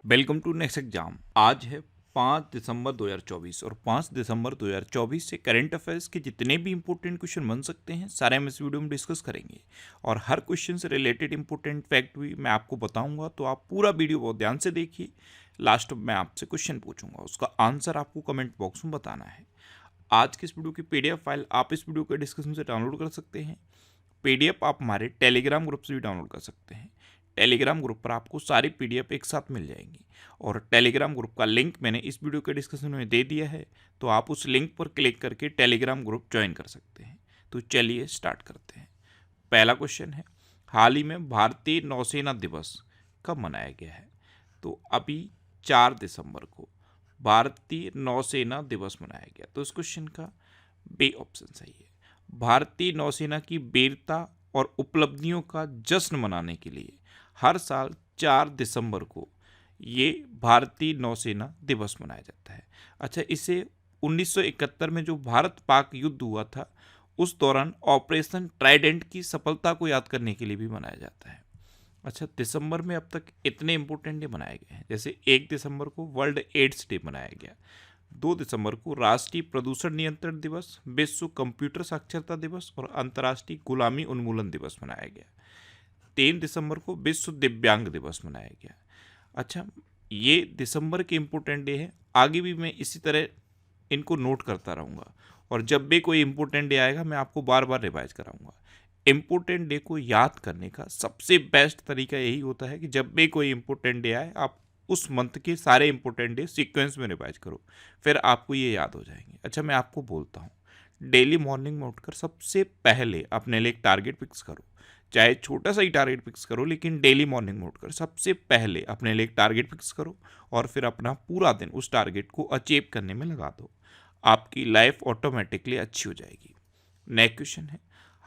Welcome to next exam. आज है 5 दिसंबर 2024 और 5 दिसंबर 2024 से करंट अफेयर्स के जितने भी इंपॉर्टेंट क्वेश्चन बन सकते हैं सारे हम इस वीडियो में डिस्कस करेंगे और हर क्वेश्चन से रिलेटेड इंपॉर्टेंट फैक्ट भी मैं आपको बताऊंगा, तो आप पूरा वीडियो बहुत ध्यान से देखिए। लास्ट में मैं आपसे क्वेश्चन पूछूंगा, उसका आंसर आपको कमेंट बॉक्स में बताना है। आज की इस वीडियो की PDF फाइल आप इस वीडियो के डिस्क्रिप्शन से डाउनलोड कर सकते हैं। PDF आप हमारे टेलीग्राम ग्रुप से भी डाउनलोड कर सकते हैं। टेलीग्राम ग्रुप पर आपको सारी PDF एक साथ मिल जाएंगी और टेलीग्राम ग्रुप का लिंक मैंने इस वीडियो के डिस्क्रिप्शन में दे दिया है, तो आप उस लिंक पर क्लिक करके टेलीग्राम ग्रुप ज्वाइन कर सकते हैं। तो चलिए स्टार्ट करते हैं। पहला क्वेश्चन है, हाल ही में भारतीय नौसेना दिवस कब मनाया गया है? तो अभी 4 दिसंबर को भारतीय नौसेना दिवस मनाया गया। तो इस क्वेश्चन का बी ऑप्शन सही है। भारतीय नौसेना की वीरता और उपलब्धियों का जश्न मनाने के लिए हर साल 4 दिसंबर को ये भारतीय नौसेना दिवस मनाया जाता है। अच्छा, इसे 1971 में जो भारत पाक युद्ध हुआ था उस दौरान ऑपरेशन ट्राइडेंट की सफलता को याद करने के लिए भी मनाया जाता है। अच्छा, दिसंबर में अब तक इतने इंपॉर्टेंट डे मनाए गए हैं, जैसे 1 दिसंबर को वर्ल्ड एड्स डे मनाया गया, 2 दिसंबर को राष्ट्रीय प्रदूषण नियंत्रण दिवस, विश्व कंप्यूटर साक्षरता दिवस और अंतर्राष्ट्रीय गुलामी उन्मूलन दिवस मनाया गया, 3 दिसंबर को विश्व दिव्यांग दिवस मनाया गया। अच्छा, ये दिसंबर के इम्पोर्टेंट डे हैं, आगे भी मैं इसी तरह इनको नोट करता रहूँगा और जब भी कोई इम्पोर्टेंट डे आएगा मैं आपको बार बार रिवाइज कराऊंगा। इम्पोर्टेंट डे को याद करने का सबसे बेस्ट तरीका यही होता है कि जब भी कोई इम्पोर्टेंट डे आए आप उस मंथ के सारे इंपॉर्टेंट डे सीक्वेंस में रिवाइज करो, फिर आपको ये याद हो जाएंगे। अच्छा, मैं आपको बोलता हूँ, डेली मॉर्निंग में उठकर सबसे पहले अपने लिए एक टारगेट फिक्स करो, चाहे छोटा सा ही टारगेट फिक्स करो, लेकिन डेली मॉर्निंग में उठकर सबसे पहले अपने लिए एक टारगेट फिक्स करो और फिर अपना पूरा दिन उस टारगेट को अचीव करने में लगा दो। आपकी लाइफ ऑटोमेटिकली अच्छी हो जाएगी। नेक्स्ट क्वेश्चन है,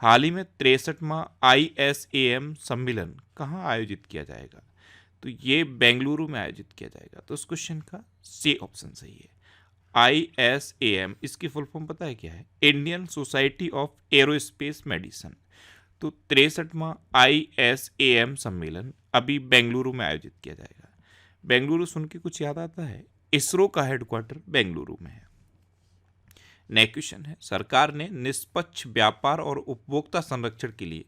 हाल ही में 63वां ISAM सम्मेलन कहाँ आयोजित किया जाएगा? तो ये बेंगलुरु में आयोजित किया जाएगा। तो इस क्वेश्चन का सी ऑप्शन सही है। ISAM, इसकी फुल फॉर्म पता है क्या है? Indian society of aerospace medicine. तो 63वां ISAM सम्मेलन अभी बेंगलुरु में आयोजित किया जाएगा। बेंगलुरु सुन के कुछ याद आता है? इसरो का हेडक्वार्टर बेंगलुरु में है। नेक्स्ट क्वेश्चन है, सरकार ने निष्पक्ष व्यापार और उपभोक्ता संरक्षण के लिए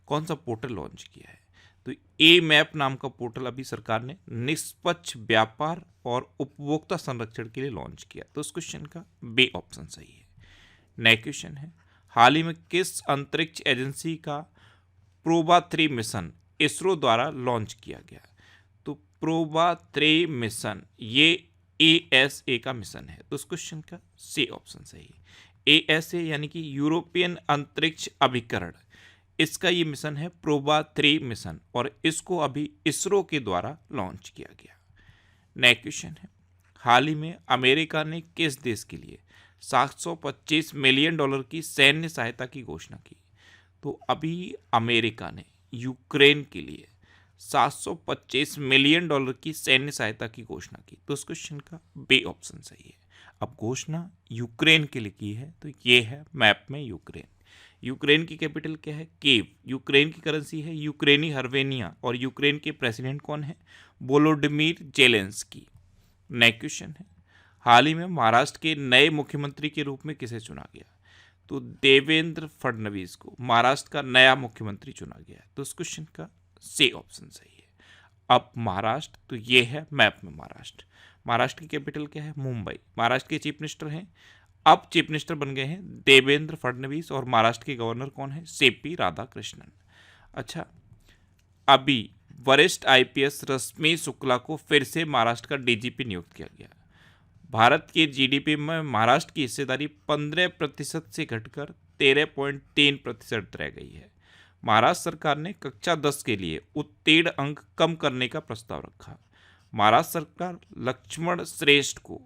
कौन सा पोर्टल लॉन्च किया है? तो AMAP नाम का पोर्टल अभी सरकार ने निष्पक्ष व्यापार और उपभोक्ता संरक्षण के लिए लॉन्च किया। तो इस क्वेश्चन का बी ऑप्शन सही है। नेक्स्ट क्वेश्चन है, हाल ही में किस अंतरिक्ष एजेंसी का प्रोबा 3 मिशन इसरो द्वारा लॉन्च किया गया? तो प्रोबा 3 मिशन ये ASA का मिशन है। तो इस क्वेश्चन का सी ऑप्शन सही है। ASA यानी कि यूरोपियन अंतरिक्ष अभिकरण, इसका ये मिशन है प्रोबा 3 मिशन और इसको अभी इसरो के द्वारा लॉन्च किया गया। नेक्स्ट क्वेश्चन है, हाल ही में अमेरिका ने किस देश के लिए $725 मिलियन की सैन्य सहायता की घोषणा की? तो अभी अमेरिका ने यूक्रेन के लिए $725 मिलियन की सैन्य सहायता की घोषणा की। तो इस क्वेश्चन का बी ऑप्शन सही है। अब घोषणा यूक्रेन के लिए की है, तो ये है मैप में यूक्रेन। यूक्रेन की कैपिटल क्या है? कीव। यूक्रेन की करेंसी है यूक्रेनी हर्वेनिया और यूक्रेन के प्रेसिडेंट कौन है? Volodymyr Zelensky. नेक्स्ट क्वेश्चन है, हाल ही में महाराष्ट्र के नए मुख्यमंत्री के रूप में किसे चुना गया? तो देवेंद्र फडणवीस को महाराष्ट्र का नया मुख्यमंत्री चुना गया। तो इस क्वेश्चन का सी ऑप्शन सही है। अब महाराष्ट्र, तो ये है मैप में महाराष्ट्र। महाराष्ट्र की कैपिटल क्या है? मुंबई। महाराष्ट्र के चीफ मिनिस्टर हैं, अब चीफ मिनिस्टर बन गए हैं देवेंद्र फडणवीस और महाराष्ट्र के गवर्नर कौन है? CP राधाकृष्णन। अच्छा, अभी वरिष्ठ IPS रश्मि शुक्ला को फिर से महाराष्ट्र का DGP नियुक्त किया गया। भारत के GDP में महाराष्ट्र की हिस्सेदारी 15% से घटकर 13.3% रह गई है। महाराष्ट्र सरकार ने कक्षा 10 के लिए उत्तीर्ण अंक कम करने का प्रस्ताव रखा। महाराष्ट्र सरकार लक्ष्मण श्रेष्ठ को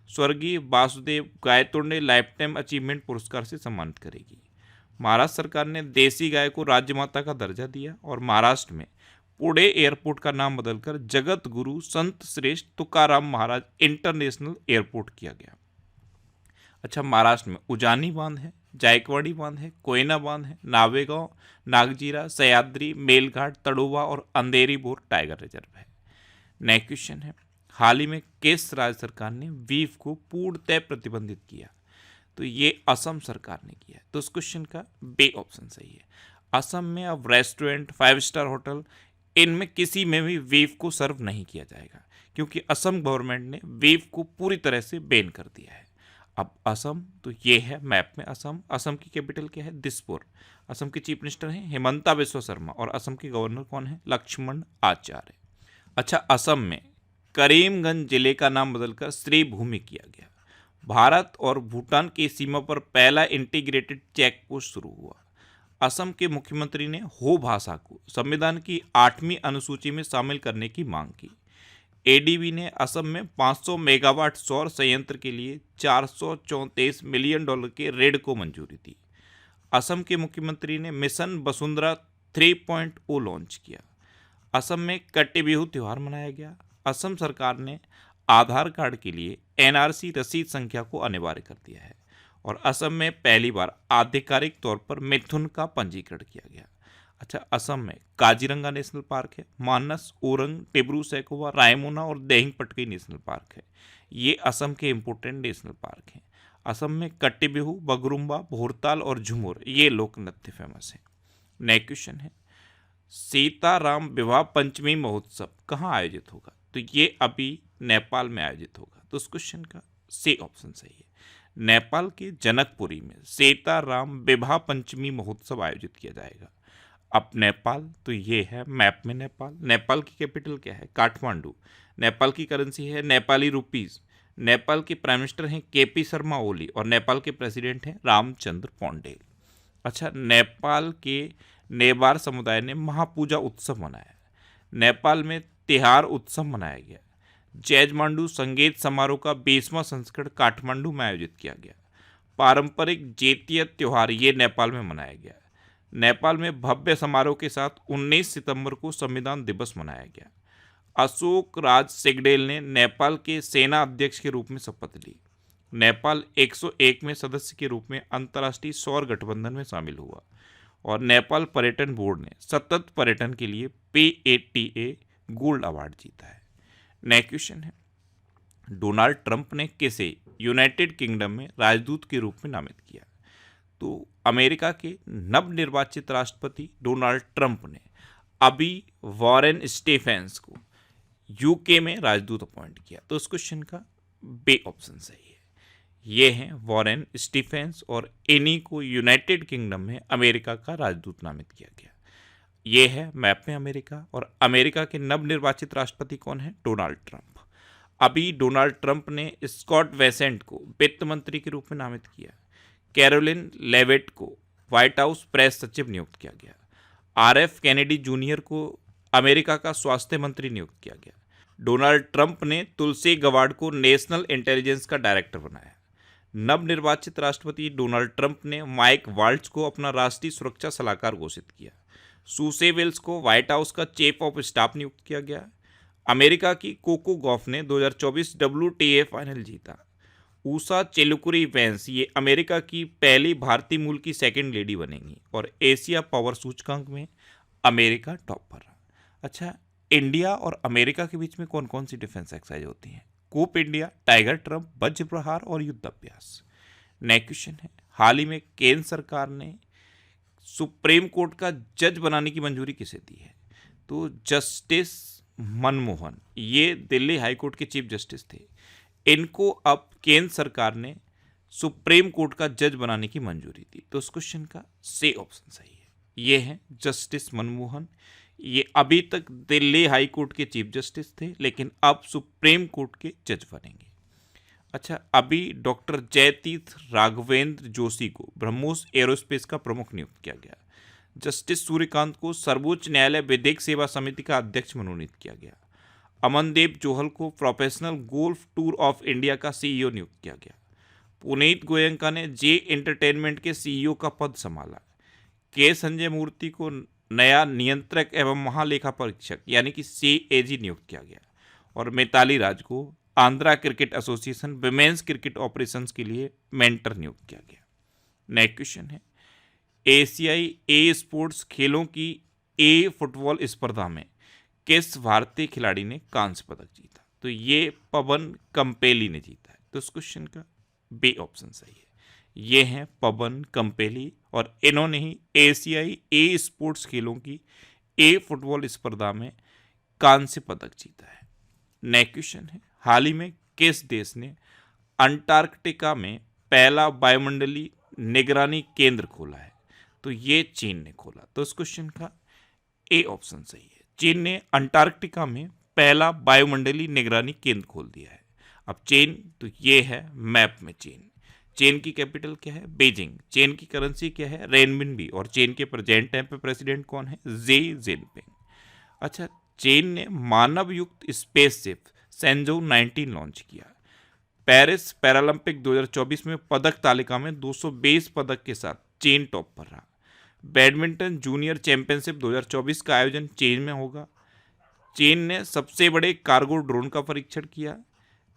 स्वर्गीय Vasudev Gaitonde life time achievement पुरस्कार से सम्मानित करेगी। महाराष्ट्र सरकार ने देसी गाय को राज्यमाता का दर्जा दिया और महाराष्ट्र में पुणे एयरपोर्ट का नाम बदलकर जगत गुरु संत श्रेष्ठ तुकाराम महाराज इंटरनेशनल एयरपोर्ट किया गया। अच्छा, महाराष्ट्र में उजानी बांध है, जायकवाड़ी बांध है, कोयना बांध है, नावेगांव, नागजीरा, सह्याद्री, मेलघाट, तड़ोवा और अंधेरी बोर टाइगर रिजर्व है। नेक्स्ट क्वेश्चन है, हाल ही में किस राज्य सरकार ने बीफ को पूर्णतः प्रतिबंधित किया? तो ये असम सरकार ने किया। तो इस क्वेश्चन का बी ऑप्शन सही है। असम में अब रेस्टोरेंट, 5 स्टार होटल, इनमें किसी में भी बीफ को सर्व नहीं किया जाएगा, क्योंकि असम गवर्नमेंट ने बीफ को पूरी तरह से बैन कर दिया है। अब असम, तो ये है मैप में असम। असम की कैपिटल क्या है? दिसपुर। असम के चीफ मिनिस्टर हैं हिमंता बिस्वा शर्मा और असम के गवर्नर कौन है? लक्ष्मण आचार्य। अच्छा, असम में करीमगंज जिले का नाम बदलकर श्रीभूमि किया गया। भारत और भूटान की सीमा पर पहला इंटीग्रेटेड चेक पोस्ट शुरू हुआ। असम के मुख्यमंत्री ने हो भाषा को संविधान की 8वीं अनुसूची में शामिल करने की मांग की। एडीबी ने असम में 500 मेगावाट सौर संयंत्र के लिए $434 मिलियन के ऋण को मंजूरी दी। असम के मुख्यमंत्री ने मिशन वसुंधरा 3.0 लॉन्च किया। असम में कट्टी बिहू त्यौहार मनाया गया। असम सरकार ने आधार कार्ड के लिए एनआरसी रसीद संख्या को अनिवार्य कर दिया है। और असम में पहली बार आधिकारिक तौर पर मिथुन का पंजीकरण किया गया। अच्छा, असम में काजीरंगा नेशनल पार्क है, मानस, ओरंग, टिब्रू सैखोवा, रायमोना और देहिंग पटकई नेशनल पार्क है। ये असम के इंपोर्टेंट नेशनल पार्क हैं। असम में कट्टी बिहू, बगरुम्बा, भोरताल और झुमुर, ये लोक नृत्य फेमस है। नेक्स्ट क्वेश्चन है, सीताराम विवाह पंचमी महोत्सव कहाँ आयोजित होगा? तो ये अभी नेपाल में आयोजित होगा। तो इस क्वेश्चन का सी ऑप्शन सही है। नेपाल के जनकपुरी में सीताराम विवाह पंचमी महोत्सव आयोजित किया जाएगा। अब नेपाल, तो ये है मैप में नेपाल। नेपाल की कैपिटल क्या है? काठमांडू। नेपाल की करेंसी है नेपाली रुपीज। नेपाल के प्राइम मिनिस्टर हैं केपी शर्मा ओली और नेपाल के प्रेसिडेंट हैं रामचंद्र पौंडेल। अच्छा, नेपाल के नेवार समुदाय ने महापूजा उत्सव मनाया। नेपाल में तिहार उत्सव मनाया गया। जैजमांडू संगीत समारोह का 20वां संस्करण काठमांडू में आयोजित किया गया। पारंपरिक जेतिया त्योहार ये नेपाल में मनाया गया। नेपाल में भव्य समारोह के साथ 19 सितंबर को संविधान दिवस मनाया गया। अशोक राज सिगडेल ने नेपाल के सेना अध्यक्ष के रूप में शपथ ली। नेपाल 101 में सदस्य के रूप में अंतर्राष्ट्रीय सौर गठबंधन में शामिल हुआ। और नेपाल पर्यटन बोर्ड ने सतत पर्यटन के लिए PATA गोल्ड अवार्ड जीता है। नेक्स्ट क्वेश्चन है, डोनाल्ड ट्रंप ने किसे यूनाइटेड किंगडम में राजदूत के रूप में नामित किया? तो अमेरिका के नवनिर्वाचित राष्ट्रपति डोनाल्ड ट्रंप ने अभी वॉरेन स्टीफेंस को यूके में राजदूत अपॉइंट किया। तो इस क्वेश्चन का बी ऑप्शन सही है। ये हैं वॉरेन स्टीफेंस और इन्हीं को यूनाइटेड किंगडम में अमेरिका का राजदूत नामित किया गया। ये है मैप में अमेरिका। और अमेरिका के नवनिर्वाचित राष्ट्रपति कौन है? Donald Trump. अभी डोनाल्ड ट्रंप ने स्कॉट वेसेंट को वित्त मंत्री के रूप में नामित किया। कैरोलिन लेविट को व्हाइट हाउस प्रेस सचिव नियुक्त किया गया। RF कैनेडी जूनियर को अमेरिका का स्वास्थ्य मंत्री नियुक्त किया गया। डोनाल्ड ट्रंप ने तुलसी गवार्ड को नेशनल इंटेलिजेंस का डायरेक्टर बनाया। नवनिर्वाचित राष्ट्रपति डोनाल्ड ट्रंप ने माइक वाल्ट्ज को अपना राष्ट्रीय सुरक्षा सलाहकार घोषित किया। सूसे वेल्स को व्हाइट हाउस का चीफ ऑफ स्टाफ नियुक्त किया गया। अमेरिका की कोको गॉफ ने 2024 WTA फाइनल जीता। ऊषा चिलुकुरी वेंस ये अमेरिका की पहली भारतीय मूल की सेकंड लेडी बनेंगी। और एशिया पावर सूचकांक में अमेरिका टॉप पर रहा। अच्छा, इंडिया और अमेरिका के बीच में कौन कौन सी डिफेंस एक्सरसाइज होती हैं? कूप इंडिया, टाइगर ट्रंप, वज्र प्रहार और युद्ध अभ्यास। नेक्स्ट क्वेश्चन है, हाल ही में केंद्र सरकार ने सुप्रीम कोर्ट का जज बनाने की मंजूरी किसे दी है? तो जस्टिस मनमोहन, ये दिल्ली हाई कोर्ट के चीफ जस्टिस थे। इनको अब केंद्र सरकार ने सुप्रीम कोर्ट का जज बनाने की मंजूरी दी। तो उस क्वेश्चन का सी ऑप्शन सही है। ये हैं जस्टिस मनमोहन। ये अभी तक दिल्ली हाई कोर्ट के चीफ जस्टिस थे, लेकिन अब सुप्रीम कोर्ट के जज बनेंगे। अच्छा, अभी डॉक्टर जयतीर्थ राघवेंद्र जोशी को ब्रह्मोस एरोस्पेस का प्रमुख नियुक्त किया गया। जस्टिस सूर्यकांत को सर्वोच्च न्यायालय विधिक सेवा समिति का अध्यक्ष मनोनीत किया गया। अमनदीप जोहल को professional golf tour of India का CEO नियुक्त किया गया। पुनीत गोयंका ने जे एंटरटेनमेंट के CEO का पद संभाला। के संजय मूर्ति को नया नियंत्रक एवं महालेखा परीक्षक यानी कि CAG नियुक्त किया गया। और मिताली राज को Andhra cricket association women's cricket operations के लिए मेंटर नियुक्त किया गया। नेक्स्ट क्वेश्चन है, एशियाई ए स्पोर्ट्स खेलों की फुटबॉल स्पर्धा में किस भारतीय खिलाड़ी ने कांस्य पदक जीता? तो ये पवन कंपेली ने जीता है। तो इस क्वेश्चन का बी ऑप्शन सही है। ये हैं पवन कंपेली और इन्होंने ही एशियाई ए स्पोर्ट्स खेलों की ए फुटबॉल स्पर्धा में कांस्य पदक जीता है। नेक्स्ट क्वेश्चन है, हाल ही में किस देश ने अंटार्कटिका में पहला वायुमंडलीय निगरानी केंद्र खोला है? तो ये चीन ने खोला। तो इस क्वेश्चन का ए ऑप्शन सही है। चीन ने अंटार्कटिका में पहला वायुमंडलीय निगरानी केंद्र खोल दिया है। अब चीन, तो ये है मैप में चीन। चीन की कैपिटल क्या है? बीजिंग। चीन की करेंसी क्या है? रेनमिनबी। और चीन के प्रेजेंट टाइम पे प्रेसिडेंट कौन है? Xi Jinping. अच्छा, चीन ने मानव युक्त स्पेसशिप सेंजोउ 19 लॉन्च किया। पेरिस पैरालंपिक 2024 में पदक तालिका में 220 पदक के साथ चीन टॉप पर रहा। बैडमिंटन जूनियर चैंपियनशिप 2024 का आयोजन चीन में होगा। चीन ने सबसे बड़े कार्गो ड्रोन का परीक्षण किया।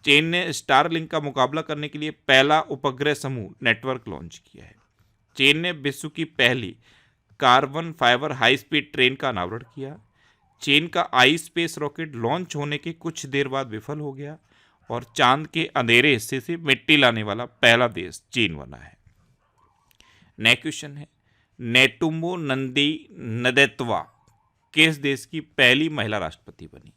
चीन ने स्टारलिंक का मुकाबला करने के लिए पहला उपग्रह समूह नेटवर्क लॉन्च किया है। चीन ने विश्व की पहली carbon fibre high speed train का अनावरण किया। चीन का आई स्पेस रॉकेट लॉन्च होने के कुछ देर बाद विफल हो गया और चांद के अंधेरे हिस्से से मिट्टी लाने वाला पहला देश चीन बना है। नेक्स्ट क्वेश्चन है, नेटुम्बो नंदी नदैत्वा किस देश की पहली महिला राष्ट्रपति बनी?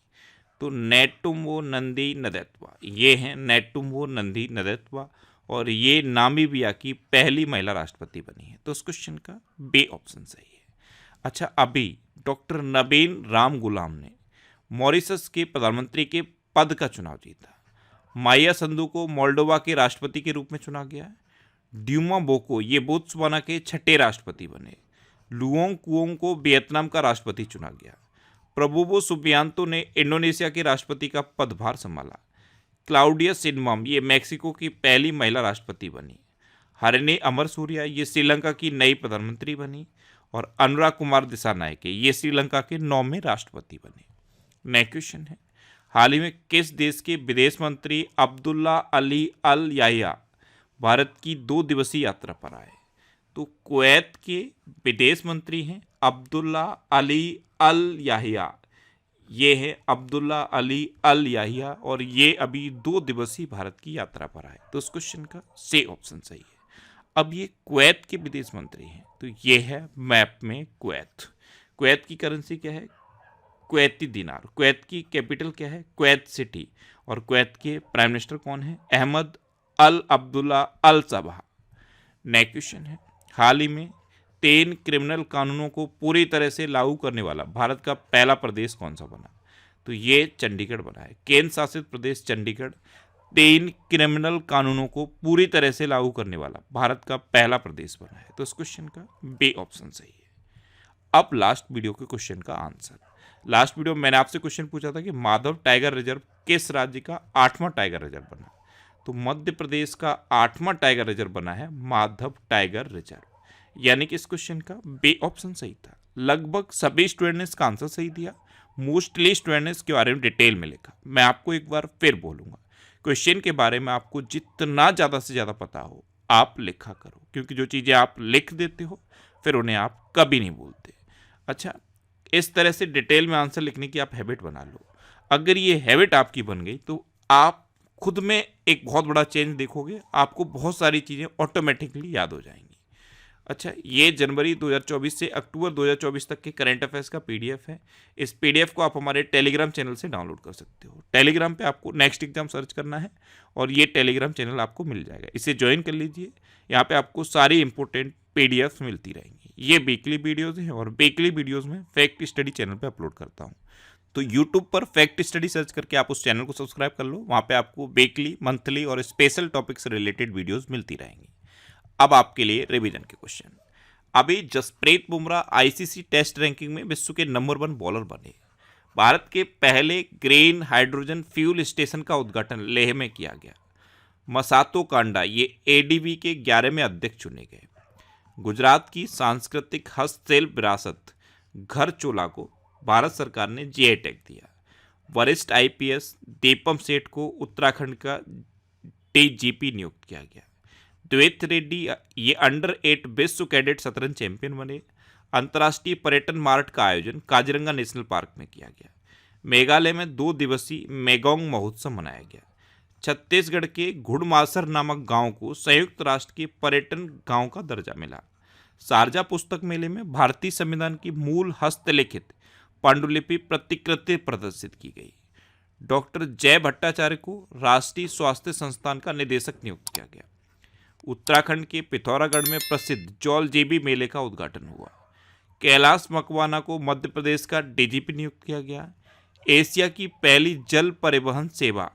तो नेटुम्बो नंदी नदैत्वा, ये हैं नेटुम्बो नंदी नदैत्वा और ये नामीबिया की पहली महिला राष्ट्रपति बनी है। तो इस क्वेश्चन का बी ऑप्शन सही है। अच्छा, अभी डॉक्टर नवीन राम गुलाम ने मॉरिशस के प्रधानमंत्री के पद का चुनाव जीता। माया संधू को मोल्डोवा के राष्ट्रपति के रूप में चुना गया है। ड्यूमा बोको ये बोत्सवाना के छठे राष्ट्रपति बने। लुओंग कुओंग को वियतनाम का राष्ट्रपति चुना गया। प्रबोवो सुबियांतो ने इंडोनेशिया के राष्ट्रपति का पदभार संभाला। क्लाउडिया शिनमाम ये मैक्सिको की पहली महिला राष्ट्रपति बनी। हरिणी अमरसूरिया ये श्रीलंका की नई प्रधानमंत्री बनी। और अनुराग कुमार दिसानायके ये श्रीलंका के 9वें राष्ट्रपति बने। नेक्स्ट क्वेश्चन है, हाल ही में किस देश के विदेश मंत्री अब्दुल्ला अली अल याहिया भारत की 2 दिवसीय यात्रा पर आए? तो कुवैत के विदेश मंत्री हैं अब्दुल्ला अली अल याहिया। ये है अब्दुल्ला अली अल याहिया और ये अभी 2 दिवसीय भारत की यात्रा पर आए। तो इस क्वेश्चन का सी ऑप्शन सही है। अब ये कुवैत के विदेश मंत्री हैं, तो ये है मैप में कुवैत। कुवैत की करेंसी क्या है? कुवैती दिनार। कुवैत की कैपिटल क्या है? Kuwait city. और कुवैत के प्राइम मिनिस्टर कौन है? अहमद अल अब्दुल्ला अल सबह। नेक्स्ट क्वेश्चन है, हाल ही में 3 क्रिमिनल कानूनों को पूरी तरह से लागू करने वाला भारत का पहला प्रदेश कौन सा बना? तो ये चंडीगढ़ बना है। केंद्र शासित प्रदेश चंडीगढ़ 3 क्रिमिनल कानूनों को पूरी तरह से लागू करने वाला भारत का पहला प्रदेश बना है। तो इस क्वेश्चन का बी ऑप्शन सही है। अब लास्ट वीडियो के क्वेश्चन का आंसर। लास्ट वीडियो में मैंने आपसे क्वेश्चन पूछा था कि माधव टाइगर रिजर्व किस राज्य का 8वां टाइगर रिजर्व बना? तो मध्य प्रदेश का 8वां टाइगर रिजर्व बना है माधव टाइगर रिजर्व। यानी कि इस क्वेश्चन का बी ऑप्शन सही था। लगभग सभी स्टूडेंट ने इसका आंसर सही दिया। मोस्टली स्टूडेंट ने इसके बारे में डिटेल में लिखा। मैं आपको एक बार फिर बोलूँगा, क्वेश्चन के बारे में आपको जितना ज़्यादा से ज़्यादा पता हो आप लिखा करो, क्योंकि जो चीज़ें आप लिख देते हो फिर उन्हें आप कभी नहीं भूलते। अच्छा, इस तरह से डिटेल में आंसर लिखने की आप हैबिट बना लो। अगर ये हैबिट आपकी बन गई तो आप खुद में एक बहुत बड़ा चेंज देखोगे। आपको बहुत सारी चीज़ें ऑटोमेटिकली याद हो जाएंगी। अच्छा, ये जनवरी 2024 से अक्टूबर 2024 तक के करंट अफेयर्स का पीडीएफ है। इस पीडीएफ को आप हमारे टेलीग्राम चैनल से डाउनलोड कर सकते हो। टेलीग्राम पे आपको नेक्स्ट एग्जाम सर्च करना है और ये टेलीग्राम चैनल आपको मिल जाएगा। इसे ज्वाइन कर लीजिए। यहाँ पे आपको सारी इंपॉर्टेंट पीडीएफ मिलती रहेंगी। ये वीकली वीडियोज़ हैं और वीकली वीडियोज़ में फैक्ट स्टडी चैनल पर अपलोड करता हूँ। तो यूट्यूब पर फैक्ट स्टडी सर्च करके आप उस चैनल को सब्सक्राइब कर लो। वहाँ पे आपको वीकली, मंथली और स्पेशल टॉपिक से रिलेटेड वीडियोस मिलती रहेंगी। अब आपके लिए रिवीजन के क्वेश्चन। अभी Jasprit Bumrah ICC test ranking में विश्व के नंबर 1 बॉलर बने। भारत के पहले ग्रीन हाइड्रोजन फ्यूल स्टेशन का उद्घाटन लेह में किया गया। मसातो कांडा ये एडीबी के 11वें अध्यक्ष चुने गए। गुजरात की सांस्कृतिक हस्तशिल्प विरासत घर चोला को भारत सरकार ने जीआई टैग दिया। वरिष्ठ आईपीएस दीपम सेठ को उत्तराखंड का डीजीपी नियुक्त किया गया। द्वैत रेड्डी ये अंडर-8 विश्व कैडेट शतरंज चैंपियन बने। अंतर्राष्ट्रीय पर्यटन मार्ट का आयोजन काजीरंगा नेशनल पार्क में किया गया। मेघालय में 2 दिवसीय मेगोंग महोत्सव मनाया गया। छत्तीसगढ़ के घुड़मासर नामक गांव को संयुक्त राष्ट्र के पर्यटन गांव का दर्जा मिला। शारजा पुस्तक मेले में भारतीय संविधान की मूल हस्तलिखित पांडुलिपि प्रतिकृति प्रदर्शित की गई। डॉक्टर जय भट्टाचार्य को राष्ट्रीय स्वास्थ्य संस्थान का निदेशक नियुक्त किया गया। उत्तराखंड के पिथौरागढ़ में प्रसिद्ध जौल जेबी मेले का उद्घाटन हुआ। कैलाश मकवाना को मध्य प्रदेश का डीजीपी नियुक्त किया गया। एशिया की पहली जल परिवहन सेवा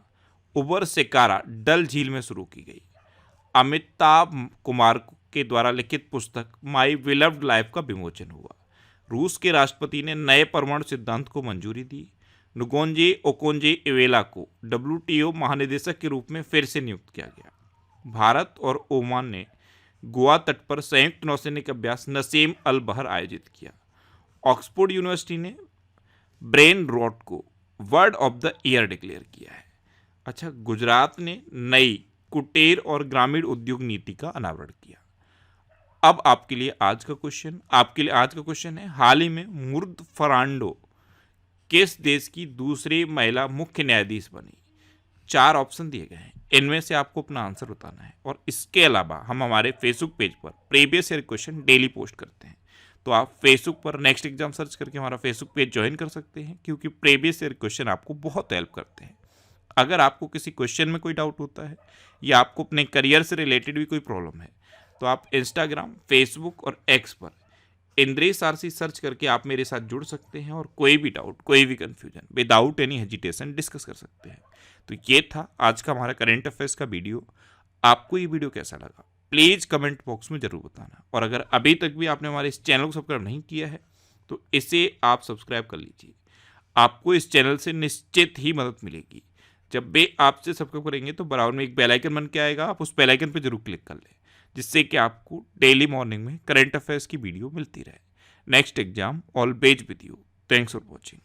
उबर सेकारा डल झील में शुरू की गई। अमिताभ कुमार के द्वारा लिखित पुस्तक माई विलव्ड लाइफ का विमोचन हुआ। रूस के राष्ट्रपति ने नए परमाणु सिद्धांत को मंजूरी दी। नुगोंजे ओकोंजे इवेला को WTO महानिदेशक के रूप में फिर से नियुक्त किया गया। भारत और ओमान ने गोवा तट पर संयुक्त नौसैनिक अभ्यास नसीम अल बहर आयोजित किया। ऑक्सफोर्ड यूनिवर्सिटी ने ब्रेन रॉट को word of the year declare किया है। अच्छा, गुजरात ने नई कुटीर और ग्रामीण उद्योग नीति का अनावरण किया। अब आपके लिए आज का क्वेश्चन है, हाल ही में मुर्द फर्नांडो किस देश की दूसरी महिला मुख्य न्यायाधीश बनी? 4 ऑप्शन दिए गए हैं, इनमें से आपको अपना आंसर बताना है। और इसके अलावा हम हमारे फेसबुक पेज पर previous year question daily post करते हैं, तो आप फेसबुक पर नेक्स्ट एग्जाम सर्च करके हमारा फेसबुक पेज ज्वाइन कर सकते हैं, क्योंकि प्रीवियस ईयर क्वेश्चन आपको बहुत हेल्प करते हैं। अगर आपको किसी क्वेश्चन में कोई डाउट होता है या आपको अपने करियर से रिलेटेड भी कोई प्रॉब्लम है, तो आप इंस्टाग्राम, फेसबुक और एक्स पर इंद्रेश आरसी सर्च करके आप मेरे साथ जुड़ सकते हैं और कोई भी डाउट, कोई भी confusion without any hesitation discuss कर सकते हैं। तो ये था आज का हमारा करंट अफेयर्स का वीडियो। आपको ये वीडियो कैसा लगा प्लीज़ कमेंट बॉक्स में जरूर बताना। और अगर अभी तक भी आपने हमारे इस चैनल को सब्सक्राइब नहीं किया है तो इसे आप सब्सक्राइब कर लीजिए। आपको इस चैनल से निश्चित ही मदद मिलेगी। जब भी आपसे सब्सक्राइब करेंगे तो बराबर में एक बेल आइकन बन के आएगा, आप उस बेल आइकन पर जरूर क्लिक कर लें, जिससे कि आपको डेली मॉर्निंग में करंट अफेयर्स की वीडियो मिलती रहे। Next exam always with you. Thanks for watching.